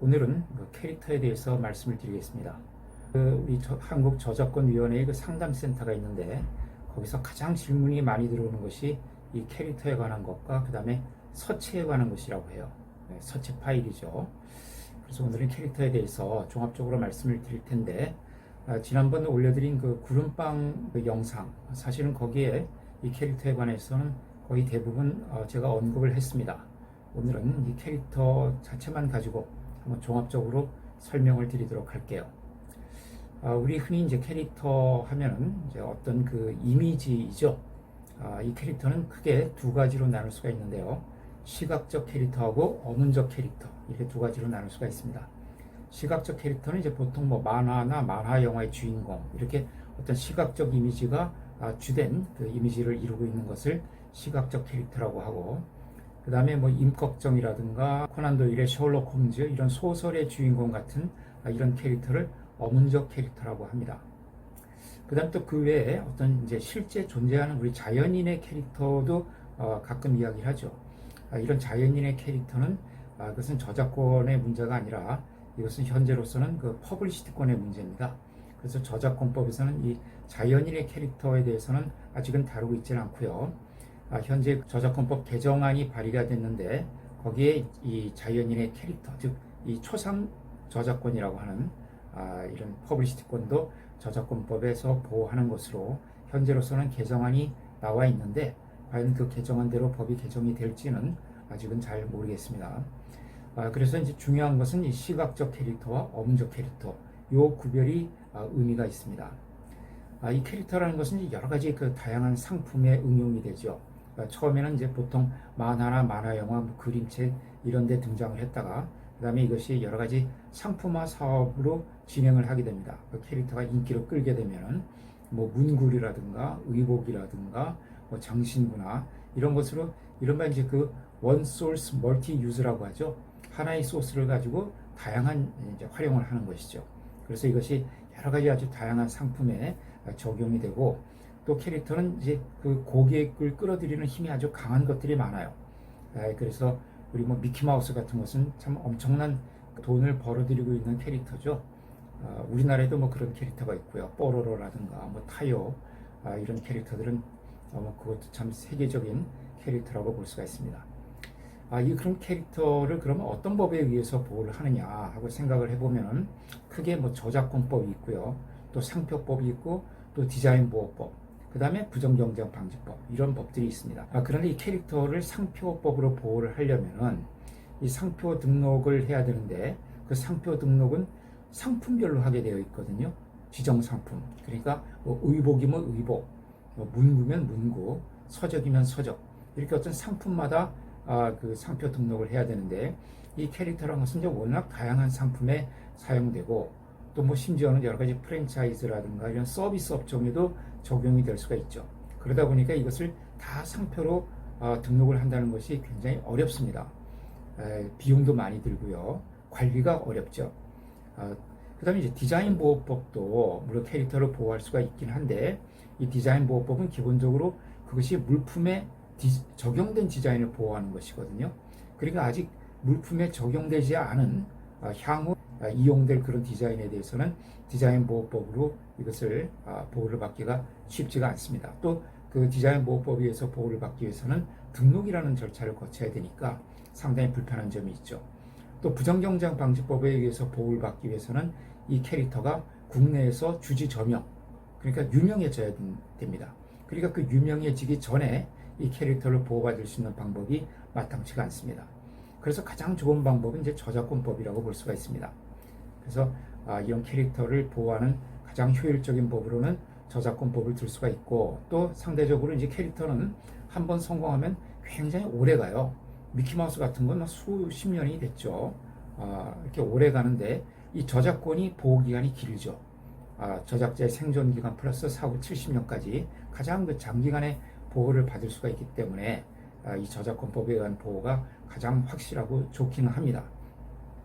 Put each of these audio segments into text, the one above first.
오늘은 그 캐릭터에 대해서 말씀을 드리겠습니다. 우리 한국저작권위원회의 그 상담센터가 있는데 거기서 가장 질문이 많이 들어오는 것이 이 캐릭터에 관한 것과 그 다음에 서체에 관한 것이라고 해요. 서체 파일이죠. 그래서 오늘은 캐릭터에 대해서 종합적으로 말씀을 드릴 텐데 지난번 올려드린 그 구름빵 그 영상, 사실은 거기에 이 캐릭터에 관해서는 거의 대부분 제가 언급을 했습니다. 오늘은 이 캐릭터 자체만 가지고 한번 종합적으로 설명을 드리도록 할게요. 우리 흔히 이제 캐릭터 하면은 이제 어떤 그 이미지이죠. 이 캐릭터는 크게 두 가지로 나눌 수가 있는데요. 시각적 캐릭터하고 어문적 캐릭터, 이렇게 두 가지로 나눌 수가 있습니다. 시각적 캐릭터는 이제 보통 뭐 만화나 만화 영화의 주인공, 이렇게 어떤 시각적 이미지가 주된 그 이미지를 이루고 있는 것을 시각적 캐릭터라고 하고, 그 다음에 뭐 임꺽정이라든가 코난 도일의 셜록 홈즈, 이런 소설의 주인공 같은 이런 캐릭터를 어문적 캐릭터라고 합니다. 그 다음 또 그 외에 어떤 이제 실제 존재하는 우리 자연인의 캐릭터도 가끔 이야기를 하죠. 이런 자연인의 캐릭터는 그것은 저작권의 문제가 아니라 이것은 현재로서는 그 퍼블리시티권의 문제입니다. 그래서 저작권법에서는 이 자연인의 캐릭터에 대해서는 아직은 다루고 있지는 않고요. 현재 저작권법 개정안이 발의가 됐는데 거기에 이 자연인의 캐릭터, 즉 이 초상 저작권이라고 하는 이런 퍼블리시티권도 저작권법에서 보호하는 것으로 현재로서는 개정안이 나와 있는데 과연 그 개정안대로 법이 개정이 될지는 아직은 잘 모르겠습니다. 그래서 이제 중요한 것은 이 시각적 캐릭터와 어문적 캐릭터, 요 구별이 의미가 있습니다. 이 캐릭터라는 것은 이제 여러 가지 그 다양한 상품에 응용이 되죠. 처음에는 이제 보통 만화나 만화 영화, 뭐 그림책 이런 데 등장을 했다가 그 다음에 이것이 여러 가지 상품화 사업으로 진행을 하게 됩니다. 그 캐릭터가 인기를 끌게 되면은 뭐 문구리라든가 의복이라든가 뭐 장신구나 이런 것으로 이른바 이제 그 원 소스 멀티 유즈라고 하죠. 하나의 소스를 가지고 다양한 이제 활용을 하는 것이죠. 그래서 이것이 여러 가지 아주 다양한 상품에 적용이 되고, 또 캐릭터는 이제 그 고객을 끌어들이는 힘이 아주 강한 것들이 많아요. 그래서 우리 뭐 미키마우스 같은 것은 참 엄청난 돈을 벌어들이고 있는 캐릭터죠. 우리나라에도 뭐 그런 캐릭터가 있고요. 뽀로로라든가 뭐 타요, 이런 캐릭터들은 그것도 참 세계적인 캐릭터라고 볼 수가 있습니다. 이 그런 캐릭터를 그러면 어떤 법에 의해서 보호를 하느냐 하고 생각을 해보면은 크게 뭐 저작권법이 있고요. 또 상표법이 있고 또 디자인보호법, 그 다음에 부정경쟁 방지법, 이런 법들이 있습니다. 그런데 이 캐릭터를 상표법으로 보호를 하려면은 이 상표 등록을 해야 되는데 그 상표 등록은 상품별로 하게 되어 있거든요. 지정 상품. 그러니까 뭐 의복이면 의복, 뭐 문구면 문구, 서적이면 서적, 이렇게 어떤 상품마다 그 상표 등록을 해야 되는데 이 캐릭터라는 것은 이제 워낙 다양한 상품에 사용되고 또 뭐 심지어는 여러 가지 프랜차이즈라든가 이런 서비스 업종에도 적용이 될 수가 있죠. 그러다 보니까 이것을 다 상표로 등록을 한다는 것이 굉장히 어렵습니다. 비용도 많이 들고요. 관리가 어렵죠. 그 다음에 이제 디자인 보호법도 물론 캐릭터를 보호할 수가 있긴 한데 이 디자인 보호법은 기본적으로 그것이 물품에 적용된 디자인을 보호하는 것이거든요. 그러니까 아직 물품에 적용되지 않은 향후 이용될 그런 디자인에 대해서는 디자인 보호법으로 이것을 보호를 받기가 쉽지가 않습니다. 또 그 디자인 보호법에 의해서 보호를 받기 위해서는 등록이라는 절차를 거쳐야 되니까 상당히 불편한 점이 있죠. 또 부정경쟁 방지법에 의해서 보호를 받기 위해서는 이 캐릭터가 국내에서 주지저명, 그러니까 유명해져야 됩니다. 그러니까 그 유명해지기 전에 이 캐릭터를 보호받을 수 있는 방법이 마땅치가 않습니다. 그래서 가장 좋은 방법은 이제 저작권법이라고 볼 수가 있습니다. 그래서 이런 캐릭터를 보호하는 가장 효율적인 법으로는 저작권법을 들 수가 있고, 또 상대적으로 이제 캐릭터는 한번 성공하면 굉장히 오래 가요. 미키마우스 같은 건 수십 년이 됐죠. 이렇게 오래 가는데 이 저작권이 보호 기간이 길죠. 저작자의 생존 기간 플러스 사후 70년까지 가장 그 장기간의 보호를 받을 수가 있기 때문에 이 저작권법에 의한 보호가 가장 확실하고 좋기는 합니다.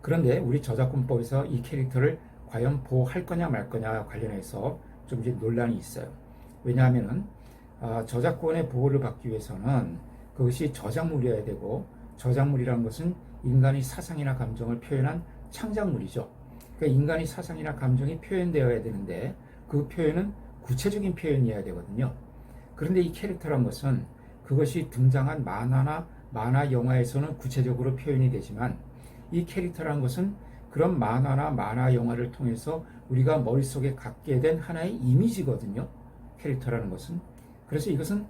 그런데 우리 저작권법에서 이 캐릭터를 과연 보호할 거냐 말 거냐 관련해서 좀 이제 논란이 있어요. 왜냐하면은 저작권의 보호를 받기 위해서는 그것이 저작물이어야 되고, 저작물이라는 것은 인간의 사상이나 감정을 표현한 창작물이죠. 그러니까 인간의 사상이나 감정이 표현되어야 되는데 그 표현은 구체적인 표현이어야 되거든요. 그런데 이 캐릭터란 것은 그것이 등장한 만화나 만화 영화에서는 구체적으로 표현이 되지만 이 캐릭터란 것은 그런 만화나 만화 영화를 통해서 우리가 머릿속에 갖게 된 하나의 이미지거든요. 캐릭터라는 것은. 그래서 이것은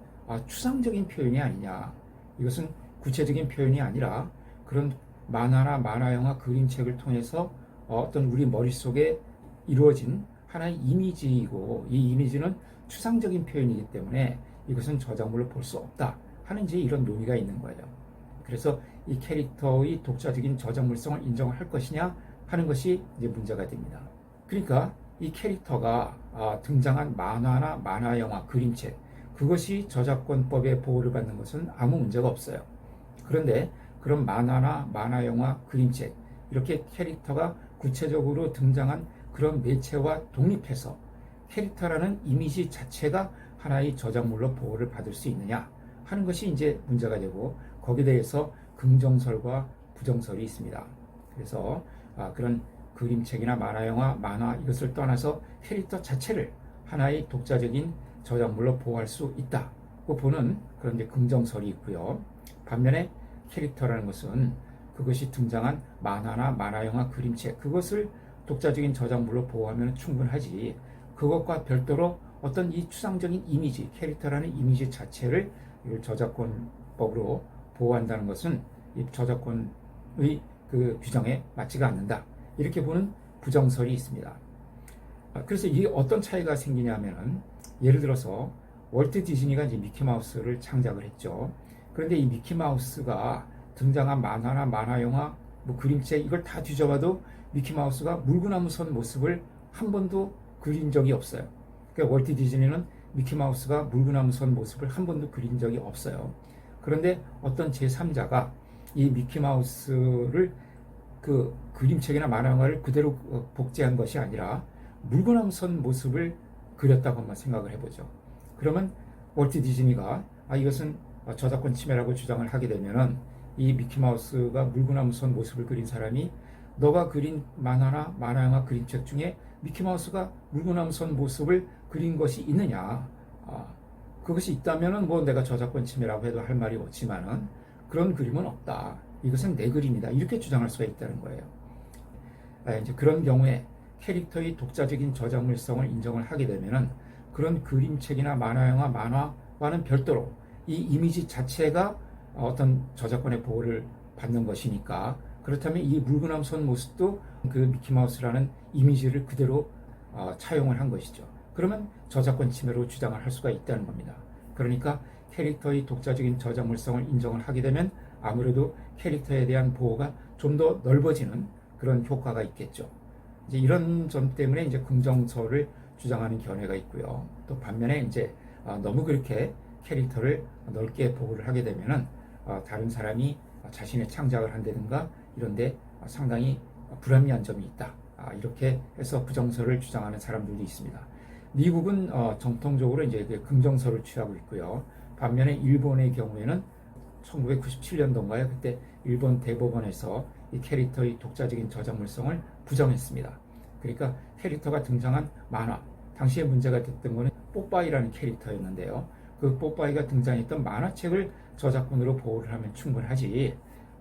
추상적인 표현이 아니냐. 이것은 구체적인 표현이 아니라 그런 만화나 만화 영화 그림책을 통해서 어떤 우리 머릿속에 이루어진 하나의 이미지이고 이 이미지는 추상적인 표현이기 때문에 이것은 저작물로 볼 수 없다 하는 이제 이런 논의가 있는 거예요. 그래서 이 캐릭터의 독자적인 저작물성을 인정을 할 것이냐 하는 것이 이제 문제가 됩니다. 그러니까 이 캐릭터가 등장한 만화나 만화 영화 그림책 그것이 저작권법의 보호를 받는 것은 아무 문제가 없어요. 그런데 그런 만화나 만화 영화 그림책 이렇게 캐릭터가 구체적으로 등장한 그런 매체와 독립해서 캐릭터라는 이미지 자체가 하나의 저작물로 보호를 받을 수 있느냐 하는 것이 이제 문제가 되고 거기에 대해서 긍정설과 부정설이 있습니다. 그래서 그런 그림책이나 만화 영화, 만화 이것을 떠나서 캐릭터 자체를 하나의 독자적인 저작물로 보호할 수 있다고 보는 그런 이제 긍정설이 있고요. 반면에 캐릭터라는 것은 그것이 등장한 만화나 만화 영화 그림책 그것을 독자적인 저작물로 보호하면 충분하지 그것과 별도로 어떤 이 추상적인 이미지 캐릭터라는 이미지 자체를 저작권법으로 보호한다는 것은 이 저작권의 그 규정에 맞지가 않는다 이렇게 보는 부정설이 있습니다. 그래서 이 어떤 차이가 생기냐면은 예를 들어서 월트 디즈니가 이제 미키마우스를 창작을 했죠. 그런데 이 미키마우스가 등장한 만화나 만화 영화 뭐 그림책 이걸 다 뒤져봐도 미키마우스가 물구나무 선 모습을 한 번도 그린 적이 없어요. 그러니까 월트 디즈니는 미키마우스가 물구나무 선 모습을 한 번도 그린 적이 없어요. 그런데 어떤 제3자가 이 미키마우스를 그 그림책이나 만화 영화를 그대로 복제한 것이 아니라 물구나무 선 모습을 그렸다고 한번 생각을 해보죠. 그러면 월트 디즈니가 이것은 저작권 침해라고 주장을 하게 되면은 이 미키마우스가 물구나무 선 모습을 그린 사람이 너가 그린 만화나 만화 영화 그림책 중에 미키마우스가 물구나무 선 모습을 그린 것이 있느냐 그것이 있다면은 뭐 내가 저작권 침해라고 해도 할 말이 없지만은 그런 그림은 없다. 이것은 내 그림이다. 이렇게 주장할 수가 있다는 거예요. 이제 그런 경우에 캐릭터의 독자적인 저작물성을 인정을 하게 되면은 그런 그림책이나 만화 영화 만화와는 별도로 이 이미지 자체가 어떤 저작권의 보호를 받는 것이니까 그렇다면 이 물구나무 선 모습도 그 미키마우스라는 이미지를 그대로 차용을 한 것이죠. 그러면 저작권 침해로 주장을 할 수가 있다는 겁니다. 그러니까 캐릭터의 독자적인 저작물성을 인정을 하게 되면 아무래도 캐릭터에 대한 보호가 좀 더 넓어지는 그런 효과가 있겠죠. 이제 이런 점 때문에 이제 긍정설을 주장하는 견해가 있고요. 또 반면에 이제 너무 그렇게 캐릭터를 넓게 보호를 하게 되면은 다른 사람이 자신의 창작을 한다든가 이런데 상당히 불합리한 점이 있다. 이렇게 해서 부정설을 주장하는 사람들도 있습니다. 미국은 정통적으로 이제 긍정설을 취하고 있고요. 반면에 일본의 경우에는 1997년도인가요? 그때 일본 대법원에서 이 캐릭터의 독자적인 저작물성을 부정했습니다. 그러니까 캐릭터가 등장한 만화, 당시에 문제가 됐던 것은 뽀빠이라는 캐릭터였는데요. 그 뽀빠이가 등장했던 만화책을 저작권으로 보호를 하면 충분하지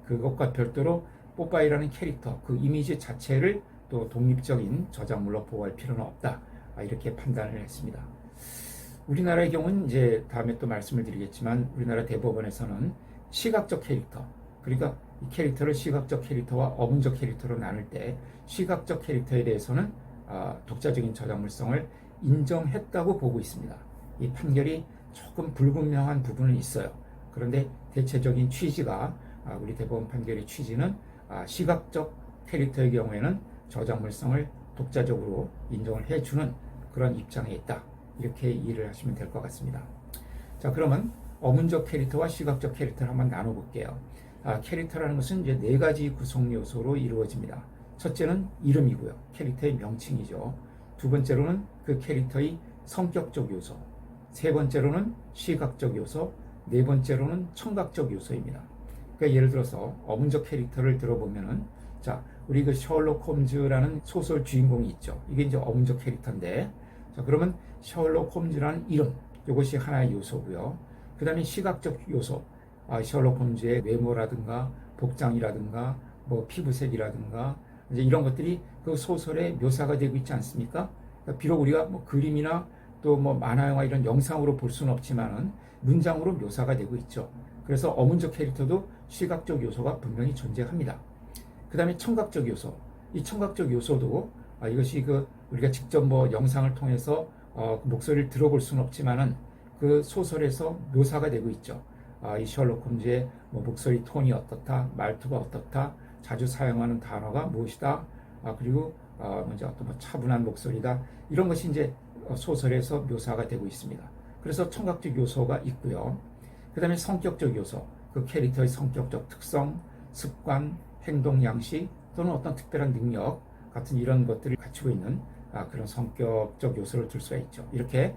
그것과 별도로 뽀빠이라는 캐릭터, 그 이미지 자체를 또 독립적인 저작물로 보호할 필요는 없다. 이렇게 판단을 했습니다. 우리나라의 경우는 이제 다음에 또 말씀을 드리겠지만 우리나라 대법원에서는 시각적 캐릭터, 그러니까 이 캐릭터를 시각적 캐릭터와 어문적 캐릭터로 나눌 때 시각적 캐릭터에 대해서는 독자적인 저작물성을 인정했다고 보고 있습니다. 이 판결이 조금 불분명한 부분은 있어요. 그런데 대체적인 취지가 우리 대법원 판결의 취지는 시각적 캐릭터의 경우에는 저작물성을 독자적으로 인정을 해주는 그런 입장에 있다. 이렇게 이해를 하시면 될 것 같습니다. 자, 그러면 어문적 캐릭터와 시각적 캐릭터를 한번 나눠볼게요. 캐릭터라는 것은 이제 네 가지 구성 요소로 이루어집니다. 첫째는 이름이고요. 캐릭터의 명칭이죠. 두 번째로는 그 캐릭터의 성격적 요소. 세 번째로는 시각적 요소. 네 번째로는 청각적 요소입니다. 그러니까 예를 들어서 어문적 캐릭터를 들어보면은 자, 우리 그 셜록 홈즈라는 소설 주인공이 있죠. 이게 이제 어문적 캐릭터인데, 자, 그러면 셜록 홈즈라는 이름, 이것이 하나의 요소고요. 그 다음에 시각적 요소, 셜록 홈즈의 외모라든가 복장이라든가 뭐 피부색이라든가 이제 이런 것들이 그 소설에 묘사가 되고 있지 않습니까? 그러니까 비록 우리가 뭐 그림이나 또 뭐 만화, 영화 이런 영상으로 볼 수는 없지만은 문장으로 묘사가 되고 있죠. 그래서 어문적 캐릭터도 시각적 요소가 분명히 존재합니다. 그 다음에 청각적 요소. 이 청각적 요소도 이것이 그 우리가 직접 뭐 영상을 통해서 목소리를 들어볼 수는 없지만은 그 소설에서 묘사가 되고 있죠. 이 셜록 홈즈의 뭐 목소리 톤이 어떻다, 말투가 어떻다, 자주 사용하는 단어가 무엇이다, 그리고 먼저 어떤 뭐 차분한 목소리다, 이런 것이 이제 소설에서 묘사가 되고 있습니다. 그래서 청각적 요소가 있고요. 그 다음에 성격적 요소, 그 캐릭터의 성격적 특성, 습관, 행동 양식 또는 어떤 특별한 능력 같은 이런 것들을 갖추고 있는 그런 성격적 요소를 둘 수가 있죠. 이렇게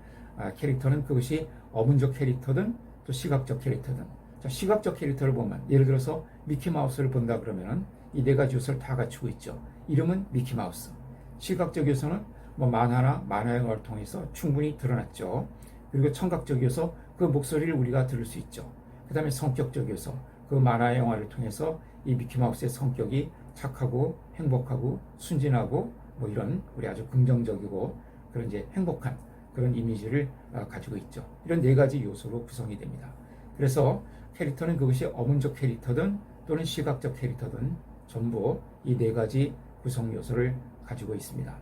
캐릭터는 그것이 어문적 캐릭터든 또 시각적 캐릭터든. 자, 시각적 캐릭터를 보면 예를 들어서 미키마우스를 본다 그러면 이 네 가지 요소를 다 갖추고 있죠. 이름은 미키마우스. 시각적 요소는 뭐 만화나 만화 영화를 통해서 충분히 드러났죠. 그리고 청각적 요소, 그 목소리를 우리가 들을 수 있죠. 그 다음에 성격적 요소, 그 만화 영화를 통해서 이 미키마우스의 성격이 착하고 행복하고 순진하고 뭐 이런 우리 아주 긍정적이고 그런 이제 행복한 그런 이미지를 가지고 있죠. 이런 네 가지 요소로 구성이 됩니다. 그래서 캐릭터는 그것이 어문적 캐릭터든 또는 시각적 캐릭터든 전부 이 네 가지 구성 요소를 가지고 있습니다.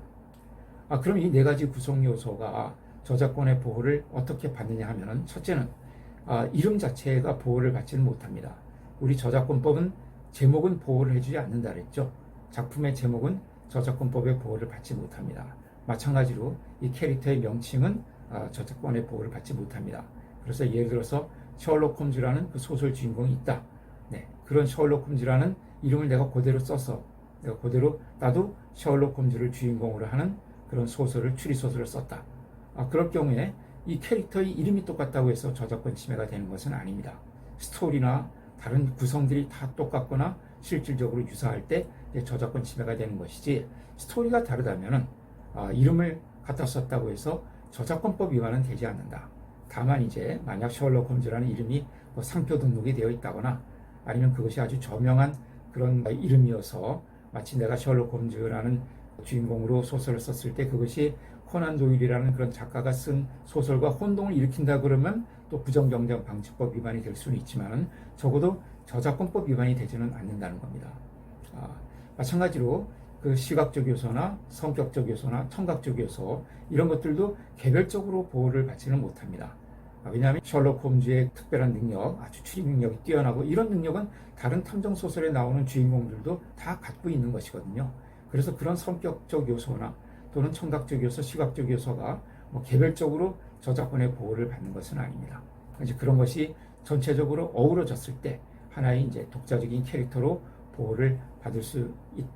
그럼 이 네 가지 구성 요소가 저작권의 보호를 어떻게 받느냐 하면은, 첫째는 이름 자체가 보호를 받지는 못합니다. 우리 저작권법은 제목은 보호를 해주지 않는다 그랬죠. 작품의 제목은 저작권법의 보호를 받지 못합니다. 마찬가지로 이 캐릭터의 명칭은 저작권의 보호를 받지 못합니다. 그래서 예를 들어서 셜록 홈즈라는 그 소설 주인공이 있다. 네, 그런 셜록 홈즈라는 이름을 내가 그대로 써서 내가 그대로 나도 셜록 홈즈를 주인공으로 하는 그런 소설을, 추리소설을 썼다. 그럴 경우에 이 캐릭터의 이름이 똑같다고 해서 저작권 침해가 되는 것은 아닙니다. 스토리나 다른 구성들이 다 똑같거나 실질적으로 유사할 때 저작권 침해가 되는 것이지, 스토리가 다르다면은 이름을 갖다 썼다고 해서 저작권법 위반은 되지 않는다. 다만 이제 만약 셜록 홈즈라는 이름이 뭐 상표 등록이 되어 있다거나 아니면 그것이 아주 저명한 그런 이름이어서 마치 내가 셜록 홈즈라는 주인공으로 소설을 썼을 때 그것이 코난 도일이라는 그런 작가가 쓴 소설과 혼동을 일으킨다 그러면 또 부정경쟁 방지법 위반이 될 수는 있지만 적어도 저작권법 위반이 되지는 않는다는 겁니다. 마찬가지로 그 시각적 요소나 성격적 요소나 청각적 요소 이런 것들도 개별적으로 보호를 받지는 못합니다. 왜냐하면 셜록 홈즈의 특별한 능력, 아주 추리 능력이 뛰어나고 이런 능력은 다른 탐정 소설에 나오는 주인공들도 다 갖고 있는 것이거든요. 그래서 그런 성격적 요소나 또는 청각적 요소, 시각적 요소가 뭐 개별적으로 저작권의 보호를 받는 것은 아닙니다. 이제 그런 것이 전체적으로 어우러졌을 때 하나의 이제 독자적인 캐릭터로 보호를 받을 수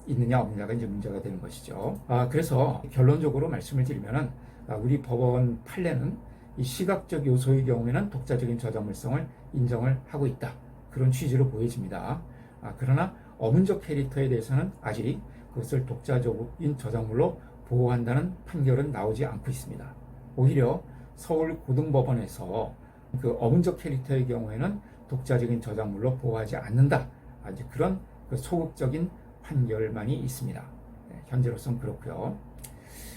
있느냐 없느냐가 이제 문제가 되는 것이죠. 그래서 결론적으로 말씀을 드리면은 우리 법원 판례는 이 시각적 요소의 경우에는 독자적인 저작물성을 인정을 하고 있다. 그런 취지로 보여집니다. 그러나 어문적 캐릭터에 대해서는 아직 그것을 독자적인 저작물로 보호한다는 판결은 나오지 않고 있습니다. 오히려 서울고등법원에서 그 어문적 캐릭터의 경우에는 독자적인 저작물로 보호하지 않는다. 이제 그런 그 소극적인 판결만이 있습니다. 현재로서는 그렇고요.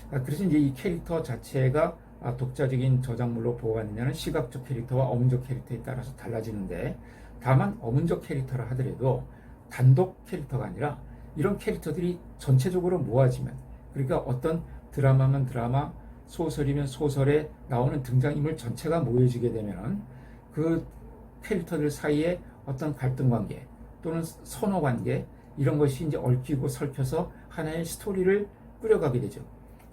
그래서 이제 이 캐릭터 자체가 독자적인 저작물로 보호하느냐는 시각적 캐릭터와 어문적 캐릭터에 따라서 달라지는데, 다만 어문적 캐릭터라 하더라도 단독 캐릭터가 아니라 이런 캐릭터들이 전체적으로 모아지면, 그러니까 어떤 드라마면 드라마, 소설이면 소설에 나오는 등장인물 전체가 모여지게 되면 그 캐릭터들 사이에 어떤 갈등 관계 또는 선호 관계 이런 것이 이제 얽히고 설켜서 하나의 스토리를 꾸려가게 되죠.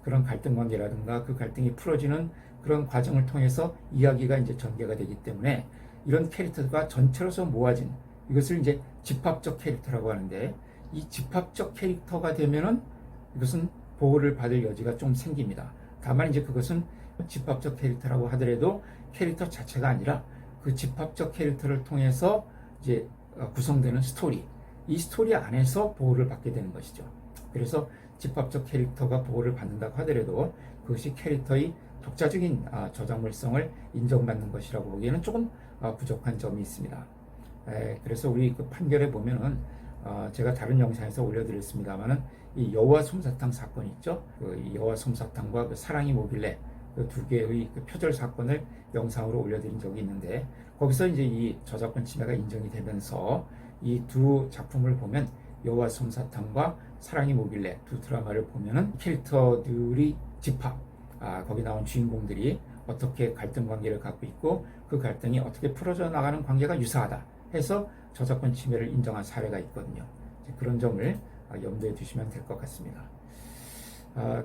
그런 갈등 관계라든가 그 갈등이 풀어지는 그런 과정을 통해서 이야기가 이제 전개가 되기 때문에 이런 캐릭터가 전체로서 모아진 이것을 이제 집합적 캐릭터라고 하는데, 이 집합적 캐릭터가 되면은 이것은 보호를 받을 여지가 좀 생깁니다. 다만 이제 그것은 집합적 캐릭터라고 하더라도 캐릭터 자체가 아니라 그 집합적 캐릭터를 통해서 이제 구성되는 스토리, 이 스토리 안에서 보호를 받게 되는 것이죠. 그래서 집합적 캐릭터가 보호를 받는다고 하더라도 그것이 캐릭터의 독자적인 저작물성을 인정받는 것이라고 보기에는 조금 부족한 점이 있습니다. 그래서 우리 그 판결에 보면은 제가 다른 영상에서 올려드렸습니다만은 이 여호와 솜사탕 사건 있죠. 그 여호와 솜사탕과 그 사랑이 뭐길래 그 두 개의 그 표절 사건을 영상으로 올려드린 적이 있는데 거기서 이제 이 저작권 침해가 인정이 되면서 이 두 작품을 보면 여호와 솜사탕과 사랑이 뭐길래 두 드라마를 보면은 캐릭터들이 집합, 거기 나온 주인공들이 어떻게 갈등 관계를 갖고 있고 그 갈등이 어떻게 풀어져 나가는 관계가 유사하다 해서 저작권 침해를 인정한 사례가 있거든요. 그런 점을 염두에 두시면 될 것 같습니다.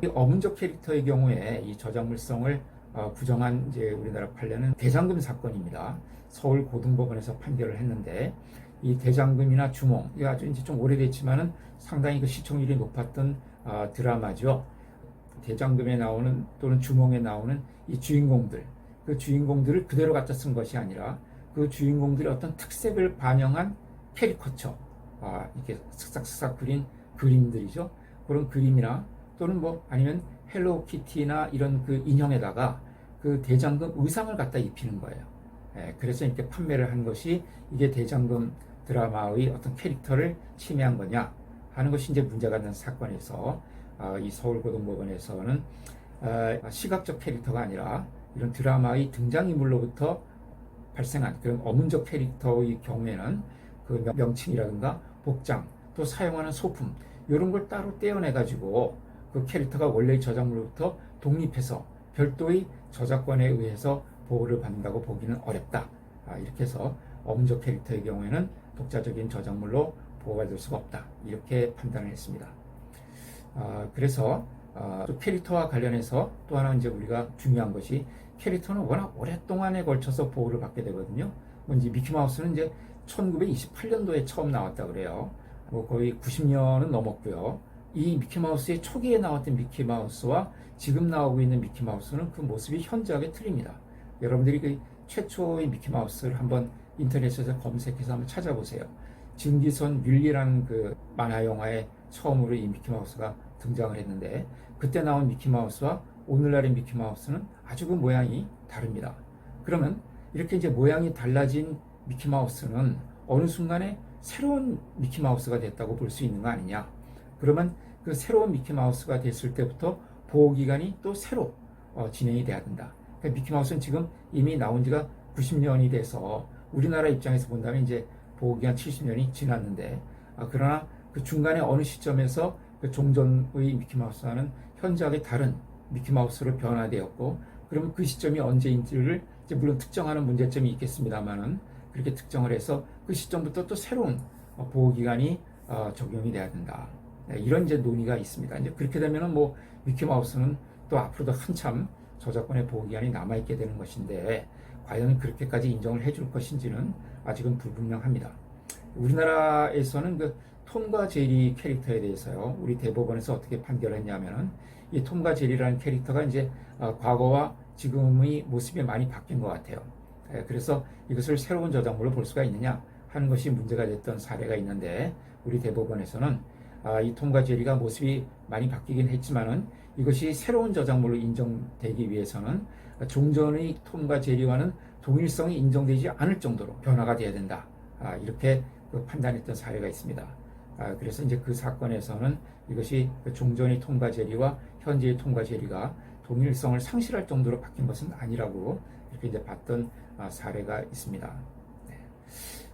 이 어문적 캐릭터의 경우에 이 저작물성을 부정한 이제 우리나라 판례는 대장금 사건입니다. 서울 고등법원에서 판결을 했는데 이 대장금이나 주몽, 이 아주 이제 좀 오래됐지만은 상당히 그 시청률이 높았던 드라마죠. 대장금에 나오는 또는 주몽에 나오는 이 주인공들, 그 주인공들을 그대로 갖다 쓴 것이 아니라 그 주인공들의 어떤 특색을 반영한 캐리커처, 이렇게 슥싹슥싹 그린 그림들이죠. 그런 그림이나 또는 뭐 아니면 헬로키티나 이런 그 인형에다가 그 대장금 의상을 갖다 입히는 거예요. 그래서 이렇게 판매를 한 것이 이게 대장금 드라마의 어떤 캐릭터를 침해한 거냐 하는 것이 이제 문제가 된 사건에서 이 서울고등법원에서는 시각적 캐릭터가 아니라 이런 드라마의 등장인물로부터 발생한 그런 어문적 캐릭터의 경우에는 그 명칭이라든가 복장 또 사용하는 소품 이런 걸 따로 떼어내 가지고 그 캐릭터가 원래의 저작물로부터 독립해서 별도의 저작권에 의해서 보호를 받는다고 보기는 어렵다. 이렇게 해서 어문적 캐릭터의 경우에는 독자적인 저작물로 보호받을 수가 없다. 이렇게 판단을 했습니다. 그래서 또 캐릭터와 관련해서 또 하나 이제 우리가 중요한 것이 캐릭터는 워낙 오랫동안에 걸쳐서 보호를 받게 되거든요. 이제 미키마우스는 이제 1928년도에 처음 나왔다 그래요. 뭐 거의 90년은 넘었고요. 이 미키마우스의 초기에 나왔던 미키마우스와 지금 나오고 있는 미키마우스는 그 모습이 현저하게 틀립니다. 여러분들이 그 최초의 미키마우스를 한번 인터넷에서 검색해서 한번 찾아보세요. 증기선 뮬리라는 그 만화 영화에 처음으로 이 미키마우스가 등장을 했는데 그때 나온 미키마우스와 오늘날의 미키마우스는 아주 그 모양이 다릅니다. 그러면 이렇게 이제 모양이 달라진 미키마우스는 어느 순간에 새로운 미키마우스가 됐다고 볼 수 있는 거 아니냐. 그러면 그 새로운 미키마우스가 됐을 때부터 보호기간이 또 새로 진행이 돼야 된다. 그러니까 미키마우스는 지금 이미 나온 지가 90년이 돼서 우리나라 입장에서 본다면 이제 보호기간 70년이 지났는데 그러나 그 중간에 어느 시점에서 그 종전의 미키마우스와는 현저하게 다른 미키마우스로 변화되었고 그러면 그 시점이 언제인지를 이제 물론 특정하는 문제점이 있겠습니다만은 그렇게 특정을 해서 그 시점부터 또 새로운 보호기간이 적용이 돼야 된다. 이런 이제 논의가 있습니다. 이제 그렇게 되면은 뭐 미키마우스는 또 앞으로도 한참 저작권의 보호기간이 남아있게 되는 것인데 과연 그렇게까지 인정을 해줄 것인지는 아직은 불분명합니다. 우리나라에서는 그 톰과 제리 캐릭터에 대해서요, 우리 대법원에서 어떻게 판결했냐면은 이 톰과 제리라는 캐릭터가 이제 과거와 지금의 모습이 많이 바뀐 것 같아요. 그래서 이것을 새로운 저작물로 볼 수가 있느냐 하는 것이 문제가 됐던 사례가 있는데 우리 대법원에서는 이 톰과 제리가 모습이 많이 바뀌긴 했지만은 이것이 새로운 저작물로 인정되기 위해서는 종전의 톰과 제리와는 동일성이 인정되지 않을 정도로 변화가 돼야 된다. 이렇게 판단했던 사례가 있습니다. 그래서 이제 그 사건에서는 이것이 종전의 톰과 제리와 현재의 톰과 제리가 동일성을 상실할 정도로 바뀐 것은 아니라고 이렇게 이제 봤던 사례가 있습니다.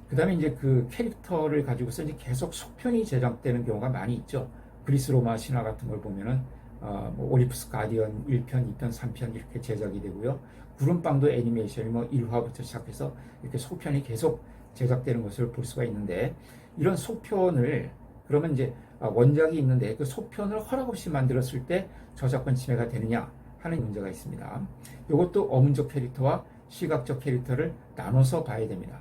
그 다음에 이제 그 캐릭터를 가지고서 이제 계속 속편이 제작되는 경우가 많이 있죠. 그리스 로마 신화 같은 걸 보면은 뭐 오리푸스 가디언 1편, 2편, 3편 이렇게 제작이 되고요. 구름빵도 애니메이션이 뭐 1화부터 시작해서 이렇게 속편이 계속 제작되는 것을 볼 수가 있는데 이런 속편을 그러면 이제 원작이 있는데 그 속편을 허락 없이 만들었을 때 저작권 침해가 되느냐 하는 문제가 있습니다. 이것도 어문적 캐릭터와 시각적 캐릭터를 나눠서 봐야 됩니다.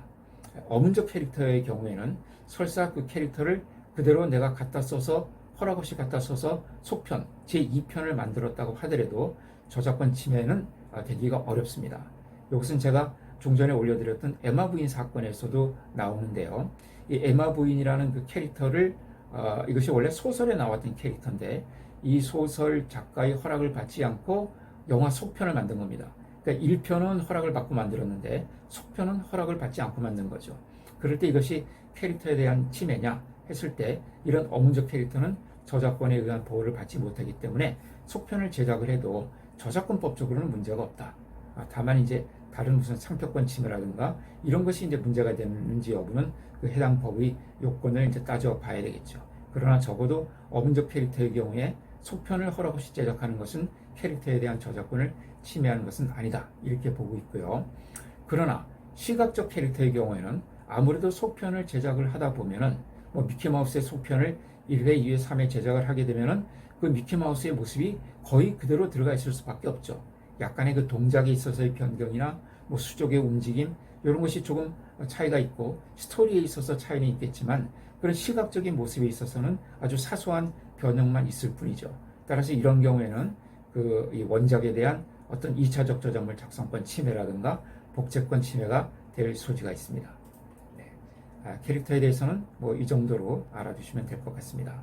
어문적 캐릭터의 경우에는 설사 그 캐릭터를 그대로 내가 갖다 써서 허락 없이 갖다 써서 속편 제2편을 만들었다고 하더라도 저작권 침해는 되기가 어렵습니다. 이것은 제가 종전에 올려드렸던 에마 부인 사건에서도 나오는데요. 이 에마 부인이라는 그 캐릭터를 이것이 원래 소설에 나왔던 캐릭터인데 이 소설 작가의 허락을 받지 않고 영화 속편을 만든 겁니다. 그러니까 1편은 허락을 받고 만들었는데 속편은 허락을 받지 않고 만든 거죠. 그럴 때 이것이 캐릭터에 대한 침해냐 했을 때 이런 어문적 캐릭터는 저작권에 의한 보호를 받지 못하기 때문에 속편을 제작을 해도 저작권법적으로는 문제가 없다. 다만 이제 다른 무슨 상표권 침해라든가 이런 것이 이제 문제가 되는지 여부는 그 해당 법의 요건을 이제 따져봐야 되겠죠. 그러나 적어도 어문적 캐릭터의 경우에 속편을 허락 없이 제작하는 것은 캐릭터에 대한 저작권을 침해하는 것은 아니다. 이렇게 보고 있고요. 그러나 시각적 캐릭터의 경우에는 아무래도 속편을 제작을 하다 보면은 뭐 미키마우스의 속편을 1회, 2회, 3회 제작을 하게 되면은 그 미키마우스의 모습이 거의 그대로 들어가 있을 수밖에 없죠. 약간의 그 동작에 있어서의 변경이나 뭐 수족의 움직임 이런 것이 조금 차이가 있고 스토리에 있어서 차이는 있겠지만 그런 시각적인 모습에 있어서는 아주 사소한 변형만 있을 뿐이죠. 따라서 이런 경우에는 이 원작에 대한 어떤 2차적 저작물 작성권 침해라든가 복제권 침해가 될 소지가 있습니다. 네. 캐릭터에 대해서는 뭐 이 정도로 알아두시면 될 것 같습니다.